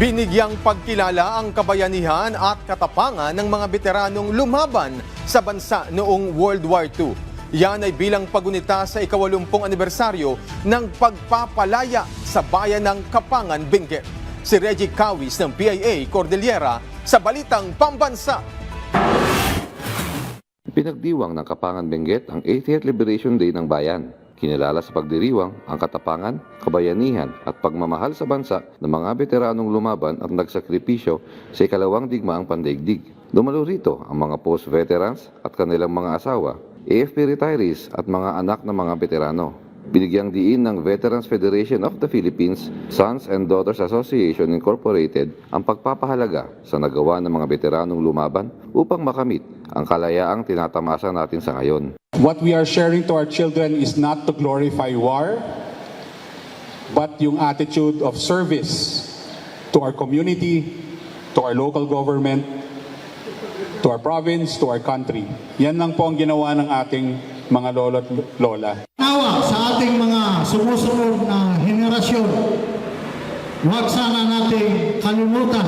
Binigyang pagkilala ang kabayanihan at katapangan ng mga veteranong lumaban sa bansa noong World War II. Yan ay bilang pagunita sa ika-80 anibersaryo ng pagpapalaya sa bayan ng Kapangan, Benguet. Si Reggie Cawis ng PIA Cordillera sa Balitang Pambansa. Pinagdiwang ng Kapangan, Benguet ang 80th Liberation Day ng bayan. Kinilala sa pagdiriwang ang katapangan, kabayanihan at pagmamahal sa bansa ng mga veteranong lumaban at nagsakripisyo sa ikalawang digmaang pandaigdig. Dumalo rito ang mga post-veterans at kanilang mga asawa, AFP retirees at mga anak ng mga veterano. Binigyang diin ng Veterans Federation of the Philippines, Sons and Daughters Association Incorporated ang pagpapahalaga sa nagawa ng mga veteranong lumaban upang makamit ang kalayaang tinatamasa natin sa ngayon. What we are sharing to our children is not to glorify war, but yung attitude of service to our community, to our local government, to our province, to our country. Yan lang po ang ginawa ng ating mga lolo at lola. Nawa sa ating mga sumusunod na henerasyon, huwag sana nating kalimutan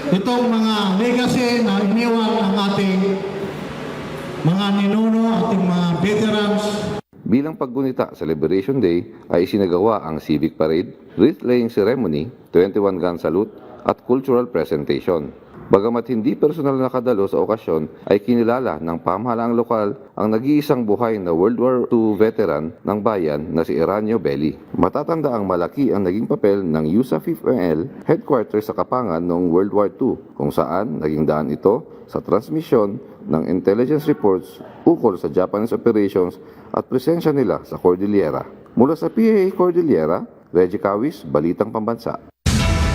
itong mga legacy na iniwan ng ating mga ninuno, ating mga veterans. Bilang paggunita sa Liberation Day ay isinagawa ang civic parade, wreath-laying ceremony, 21 gun salute at cultural presentation. Bagamat hindi personal na nakadalo sa okasyon, ay kinilala ng pamahalaang lokal ang nag-iisang buhay na World War II veteran ng bayan na si Eranio Belli. Matatanda ang malaki ang naging papel ng USA 5th ML headquarters sa Kapangan noong World War II, kung saan naging daan ito sa transmisyon ng intelligence reports ukol sa Japanese operations at presensya nila sa Cordillera. Mula sa PIA Cordillera, Reggie Cawis, Balitang Pambansa.